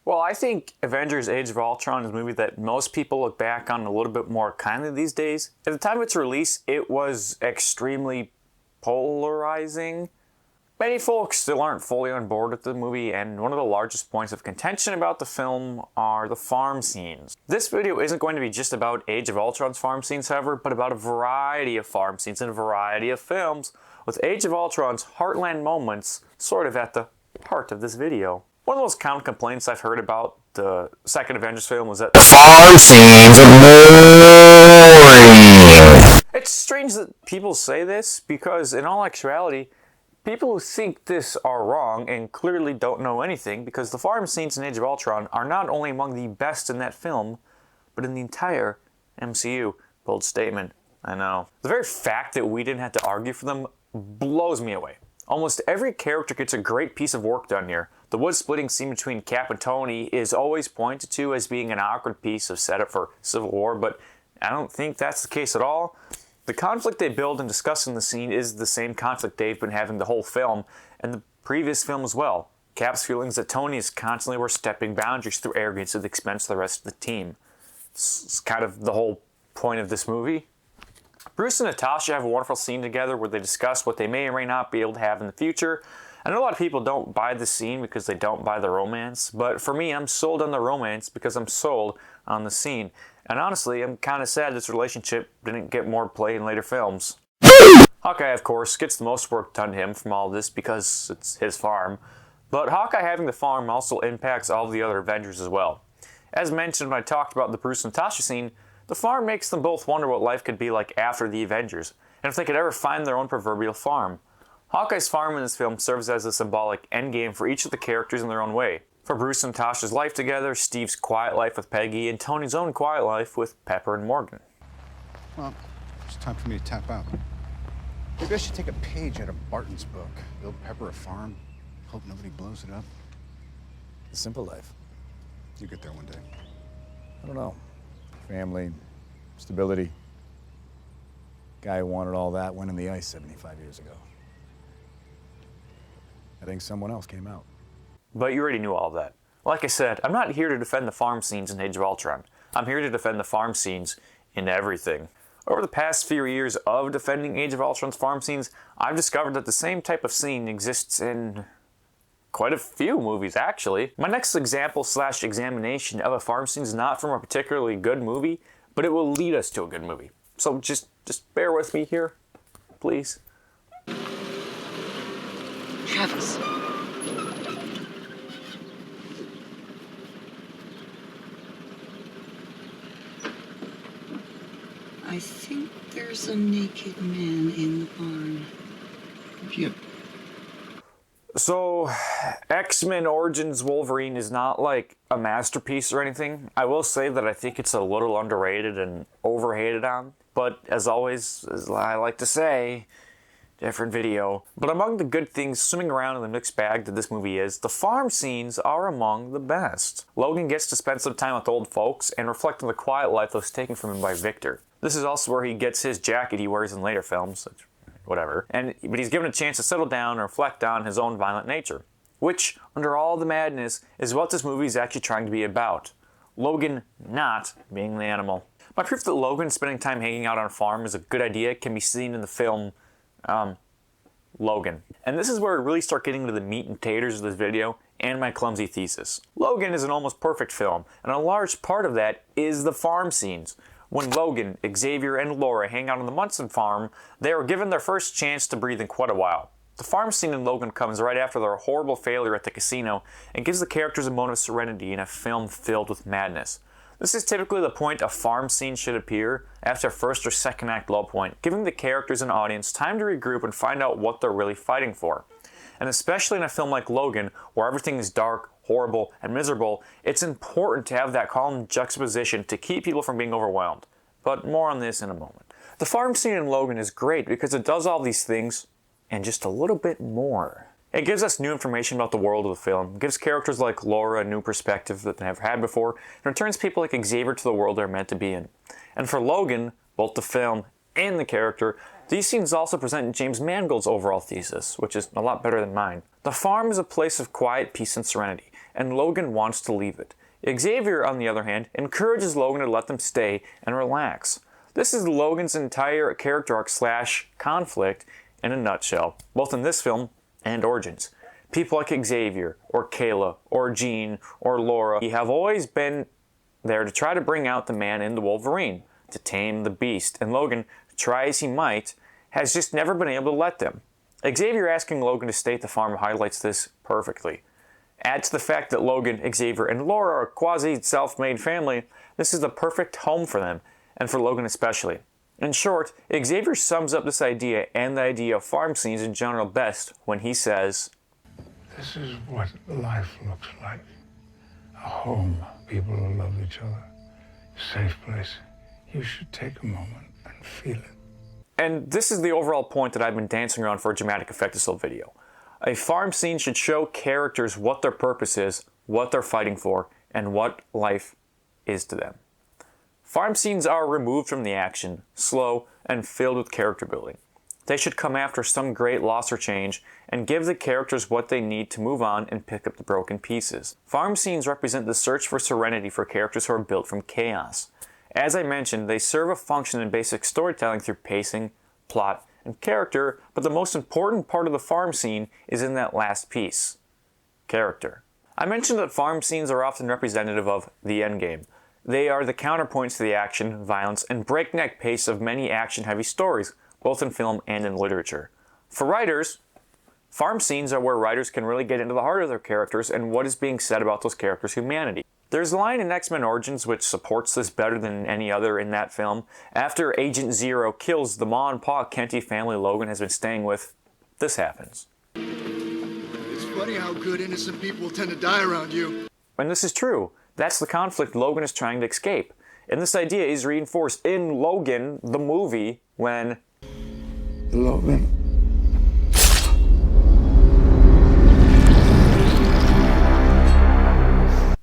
Well, I think Avengers Age of Ultron is a movie that most people look back on a little bit more kindly these days. At the time of its release, it was extremely polarizing. Many folks still aren't fully on board with the movie, and one of the largest points of contention about the film are the farm scenes. This video isn't going to be just about Age of Ultron's farm scenes, however, but about a variety of farm scenes in a variety of films, with Age of Ultron's heartland moments sort of at the heart of this video. One of the most common complaints I've heard about the second Avengers film was that the farm scenes are boring. It's strange that people say this, because in all actuality, people who think this are wrong and clearly don't know anything, because the farm scenes in Age of Ultron are not only among the best in that film, but in the entire MCU. Bold statement, I know. The very fact that we didn't have to argue for them blows me away. Almost every character gets a great piece of work done here. The wood-splitting scene between Cap and Tony is always pointed to as being an awkward piece of setup for Civil War, but I don't think that's the case at all. The conflict they build and discuss in the scene is the same conflict they've been having the whole film, and the previous film as well. Cap's feelings that Tony is constantly overstepping boundaries through arrogance at the expense of the rest of the team. It's kind of the whole point of this movie. Bruce and Natasha have a wonderful scene together where they discuss what they may or may not be able to have in the future. I know a lot of people don't buy the scene because they don't buy the romance, but for me, I'm sold on the romance because I'm sold on the scene. And honestly, I'm kind of sad this relationship didn't get more play in later films. Hawkeye, of course, gets the most work done to him from all this because it's his farm, but Hawkeye having the farm also impacts all the other Avengers as well. As mentioned when I talked about the Bruce and Natasha scene, the farm makes them both wonder what life could be like after the Avengers, and if they could ever find their own proverbial farm. Hawkeye's farm in this film serves as a symbolic endgame for each of the characters in their own way. For Bruce and Natasha's life together, Steve's quiet life with Peggy, and Tony's own quiet life with Pepper and Morgan. Well, it's time for me to tap out. Maybe I should take a page out of Barton's book. Build Pepper a farm, hope nobody blows it up. The simple life. You get there one day. I don't know. Family, stability. Guy who wanted all that went in the ice 75 years ago. I think someone else came out. But you already knew all of that. Like I said, I'm not here to defend the farm scenes in Age of Ultron. I'm here to defend the farm scenes in everything. Over the past few years of defending Age of Ultron's farm scenes, I've discovered that the same type of scene exists in quite a few movies, actually. My next example/examination of a farm scene is not from a particularly good movie, but it will lead us to a good movie. So just bear with me here, please. Travis. I think there's a naked man in the barn. Yep. So, X-Men Origins Wolverine is not like a masterpiece or anything. I will say that I think it's a little underrated and overhated on. But as always, as I like to say, different video. But among the good things swimming around in the mixed bag that this movie is, the farm scenes are among the best. Logan gets to spend some time with old folks and reflect on the quiet life that was taken from him by Victor. This is also where he gets his jacket he wears in later films, whatever. But he's given a chance to settle down and reflect on his own violent nature, which, under all the madness, is what this movie is actually trying to be about. Logan not being the animal. My proof that Logan spending time hanging out on a farm is a good idea can be seen in the film Logan. And this is where we really start getting into the meat and taters of this video and my clumsy thesis. Logan is an almost perfect film, and a large part of that is the farm scenes. When Logan, Xavier, and Laura hang out on the Munson farm, they are given their first chance to breathe in quite a while. The farm scene in Logan comes right after their horrible failure at the casino and gives the characters a moment of serenity in a film filled with madness. This is typically the point a farm scene should appear, after a first or second act low point, giving the characters and audience time to regroup and find out what they're really fighting for. And especially in a film like Logan, where everything is dark, horrible, and miserable, it's important to have that calm juxtaposition to keep people from being overwhelmed. But more on this in a moment. The farm scene in Logan is great because it does all these things and just a little bit more. It gives us new information about the world of the film, gives characters like Laura a new perspective that they never had before, and returns people like Xavier to the world they're meant to be in. And for Logan, both the film and the character, these scenes also present James Mangold's overall thesis, which is a lot better than mine. The farm is a place of quiet peace and serenity, and Logan wants to leave it. Xavier, on the other hand, encourages Logan to let them stay and relax. This is Logan's entire character arc / conflict in a nutshell, both in this film and Origins. People like Xavier, or Kayla, or Jean, or Laura have always been there to try to bring out the man in the Wolverine, to tame the beast, and Logan, try as he might, has just never been able to let them. Xavier asking Logan to stay at the farm highlights this perfectly. Add to the fact that Logan, Xavier, and Laura are a quasi-self-made family, this is the perfect home for them, and for Logan especially. In short, Xavier sums up this idea and the idea of farm scenes in general best when he says, "This is what life looks like. A home, people who love each other, a safe place. You should take a moment and feel it." And this is the overall point that I've been dancing around for a dramatic effect this whole video. A farm scene should show characters what their purpose is, what they're fighting for, and what life is to them. Farm scenes are removed from the action, slow, and filled with character building. They should come after some great loss or change, and give the characters what they need to move on and pick up the broken pieces. Farm scenes represent the search for serenity for characters who are built from chaos. As I mentioned, they serve a function in basic storytelling through pacing, plot, and character, but the most important part of the farm scene is in that last piece: character. I mentioned that farm scenes are often representative of the endgame. They are the counterpoints to the action, violence, and breakneck pace of many action-heavy stories, both in film and in literature. For writers, farm scenes are where writers can really get into the heart of their characters and what is being said about those characters' humanity. There's a line in X-Men Origins which supports this better than any other in that film. After Agent Zero kills the Ma and Pa Kenty family Logan has been staying with, this happens. It's funny how good innocent people tend to die around you. And this is true. That's the conflict Logan is trying to escape. And this idea is reinforced in Logan, the movie, when Logan.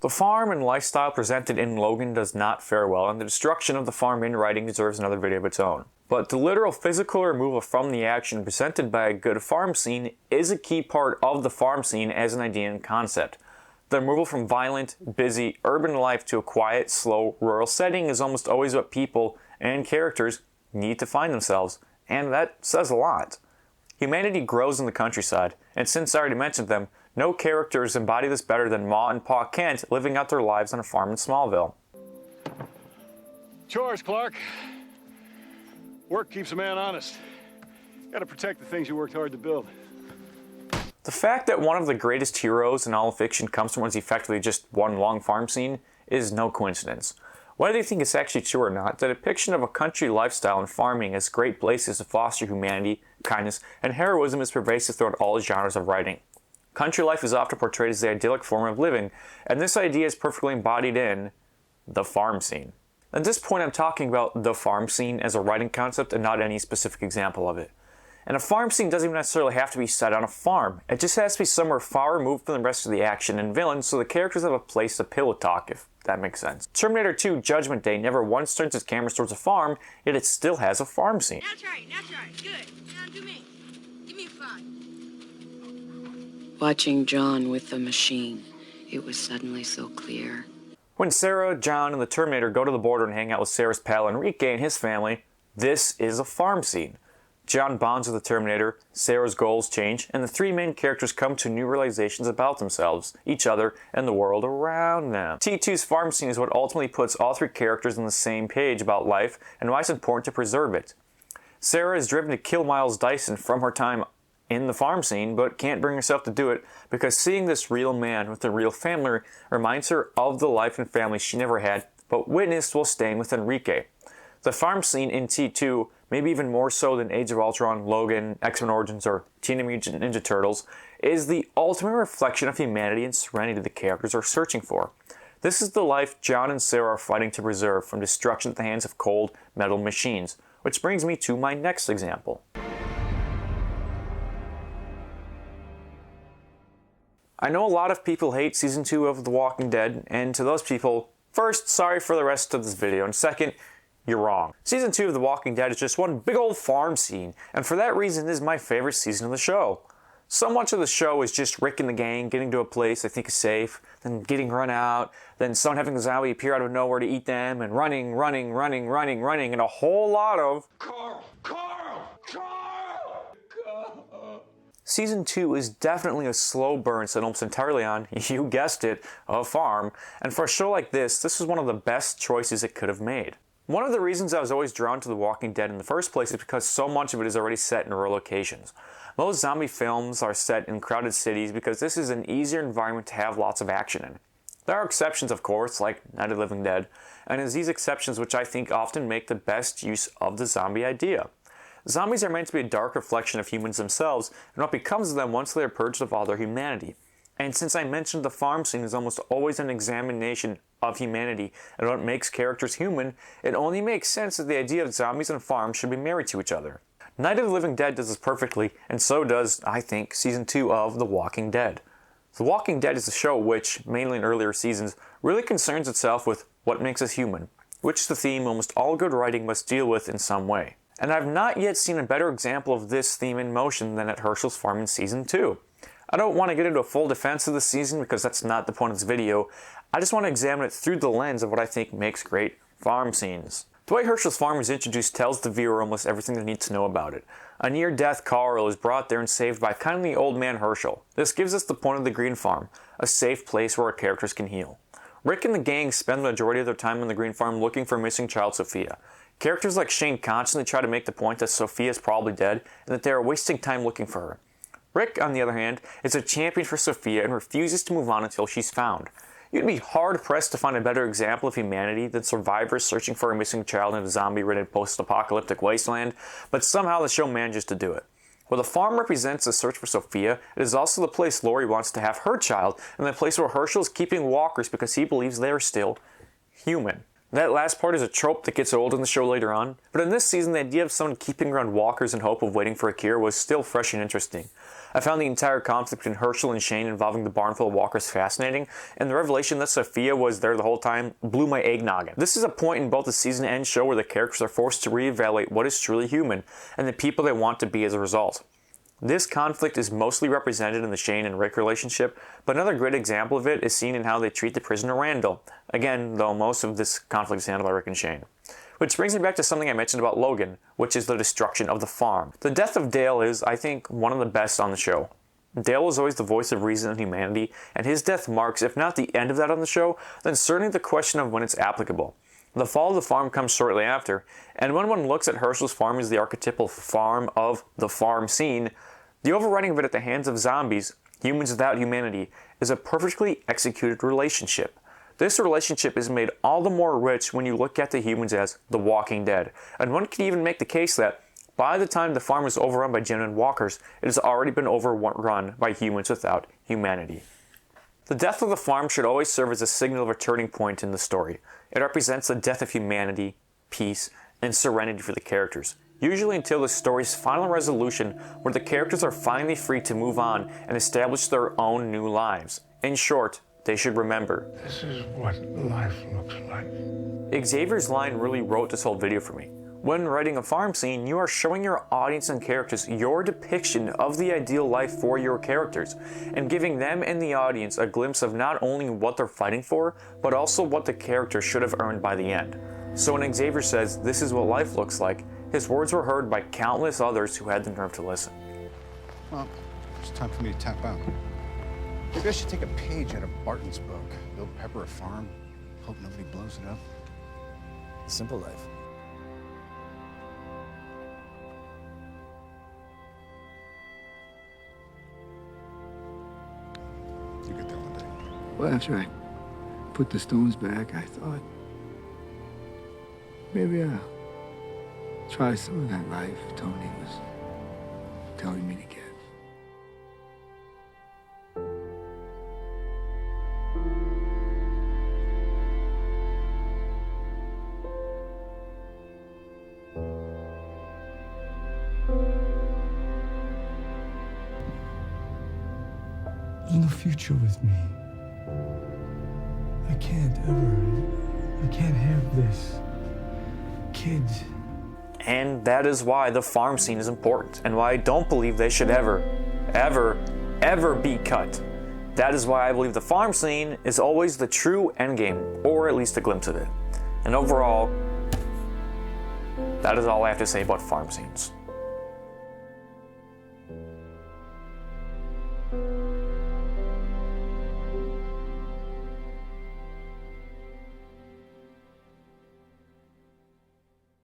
the farm and lifestyle presented in Logan does not fare well, and the destruction of the farm in writing deserves another video of its own. But the literal physical removal from the action presented by a good farm scene is a key part of the farm scene as an idea and concept. The removal from violent, busy, urban life to a quiet, slow, rural setting is almost always what people and characters need to find themselves, and that says a lot. Humanity grows in the countryside, and since I already mentioned them, no characters embody this better than Ma and Pa Kent living out their lives on a farm in Smallville. Chores, Clark. Work keeps a man honest. Gotta protect the things you worked hard to build. The fact that one of the greatest heroes in all of fiction comes from what is effectively just one long farm scene is no coincidence. Whether you think it's actually true or not, the depiction of a country lifestyle and farming as great places to foster humanity, kindness, and heroism is pervasive throughout all genres of writing. Country life is often portrayed as the idyllic form of living, and this idea is perfectly embodied in the farm scene. At this point, I'm talking about the farm scene as a writing concept and not any specific example of it. And a farm scene doesn't even necessarily have to be set on a farm. It just has to be somewhere far removed from the rest of the action and villains so the characters have a place to pillow talk, if that makes sense. Terminator 2 Judgment Day never once turns its cameras towards a farm, yet it still has a farm scene. That's right, good. Now do me. Give me 5. Watching John with the machine, it was suddenly so clear. When Sarah, John, and the Terminator go to the border and hang out with Sarah's pal Enrique and his family, this is a farm scene. John bonds with the Terminator, Sarah's goals change, and the three main characters come to new realizations about themselves, each other, and the world around them. T2's farm scene is what ultimately puts all three characters on the same page about life and why it's important to preserve it. Sarah is driven to kill Miles Dyson from her time in the farm scene, but can't bring herself to do it because seeing this real man with a real family reminds her of the life and family she never had, but witnessed while staying with Enrique. The farm scene in T2, maybe even more so than Age of Ultron, Logan, X-Men Origins, or Teenage Mutant Ninja Turtles, is the ultimate reflection of humanity and serenity the characters are searching for. This is the life John and Sarah are fighting to preserve from destruction at the hands of cold metal machines, which brings me to my next example. I know a lot of people hate Season 2 of The Walking Dead, and to those people, first, sorry for the rest of this video, and second, you're wrong. Season 2 of The Walking Dead is just one big old farm scene, and for that reason, this is my favorite season of the show. So much of the show is just Rick and the gang getting to a place they think is safe, then getting run out, then someone having a zombie appear out of nowhere to eat them, and running, and a whole lot of Carl! Season 2 is definitely a slow burn set almost entirely on, you guessed it, a farm, and for a show like this is one of the best choices it could have made. One of the reasons I was always drawn to The Walking Dead in the first place is because so much of it is already set in rural locations. Most zombie films are set in crowded cities because this is an easier environment to have lots of action in. There are exceptions, of course, like Night of the Living Dead, and it's these exceptions which I think often make the best use of the zombie idea. Zombies are meant to be a dark reflection of humans themselves and what becomes of them once they are purged of all their humanity. And since I mentioned the farm scene is almost always an examination of humanity and what makes characters human, it only makes sense that the idea of zombies and farms should be married to each other. Night of the Living Dead does this perfectly, and so does, I think, Season 2 of The Walking Dead. The Walking Dead is a show which, mainly in earlier seasons, really concerns itself with what makes us human, which is the theme almost all good writing must deal with in some way. And I've not yet seen a better example of this theme in motion than at Herschel's farm in Season 2. I don't want to get into a full defense of the season because that's not the point of this video. I just want to examine it through the lens of what I think makes great farm scenes. The way Herschel's farm is introduced tells the viewer almost everything they need to know about it. A near-death Carl is brought there and saved by kindly old man Herschel. This gives us the point of the green farm, a safe place where our characters can heal. Rick and the gang spend the majority of their time on the green farm looking for missing child Sophia. Characters like Shane constantly try to make the point that Sophia is probably dead and that they are wasting time looking for her. Rick, on the other hand, is a champion for Sophia and refuses to move on until she's found. You'd be hard-pressed to find a better example of humanity than survivors searching for a missing child in a zombie-ridden post-apocalyptic wasteland, but somehow the show manages to do it. While the farm represents the search for Sophia, it is also the place Lori wants to have her child, and the place where Herschel is keeping walkers because he believes they are still human. That last part is a trope that gets old in the show later on, but in this season the idea of someone keeping around walkers in hope of waiting for a cure was still fresh and interesting. I found the entire conflict between Herschel and Shane involving the barn full of walkers fascinating, and the revelation that Sophia was there the whole time blew my eggnog. This is a point in both the season and show where the characters are forced to reevaluate what is truly human, and the people they want to be as a result. This conflict is mostly represented in the Shane and Rick relationship, but another great example of it is seen in how they treat the prisoner Randall. Again, though most of this conflict is handled by Rick and Shane. Which brings me back to something I mentioned about Logan, which is the destruction of the farm. The death of Dale is, I think, one of the best on the show. Dale was always the voice of reason and humanity, and his death marks, if not the end of that on the show, then certainly the question of when it's applicable. The fall of the farm comes shortly after, and when one looks at Herschel's farm as the archetypal farm of the farm scene, the overrunning of it at the hands of zombies, humans without humanity, is a perfectly executed relationship. This relationship is made all the more rich when you look at the humans as the Walking Dead, and one can even make the case that by the time the farm is overrun by genuine walkers, it has already been overrun by humans without humanity. The death of the farm should always serve as a signal of a turning point in the story. It represents the death of humanity, peace, and serenity for the characters, usually until the story's final resolution where the characters are finally free to move on and establish their own new lives. In short, they should remember. This is what life looks like. Xavier's line really wrote this whole video for me. When writing a farm scene, you are showing your audience and characters your depiction of the ideal life for your characters, and giving them and the audience a glimpse of not only what they're fighting for, but also what the character should have earned by the end. So when Xavier says, "This is what life looks like," his words were heard by countless others who had the nerve to listen. Well, it's time for me to tap out. Maybe I should take a page out of Barton's book. Build pepper a farm, hope nobody blows it up. The simple life. You get there one day. Well, after I put the stones back, I thought maybe I'll try some of that life Tony was telling me to get. There's no future with me. I can't have this. Kids. And that is why the farm scene is important, and why I don't believe they should ever ever be cut. That is why I believe the farm scene is always the true endgame, or at least a glimpse of it. And overall, that is all I have to say about farm scenes.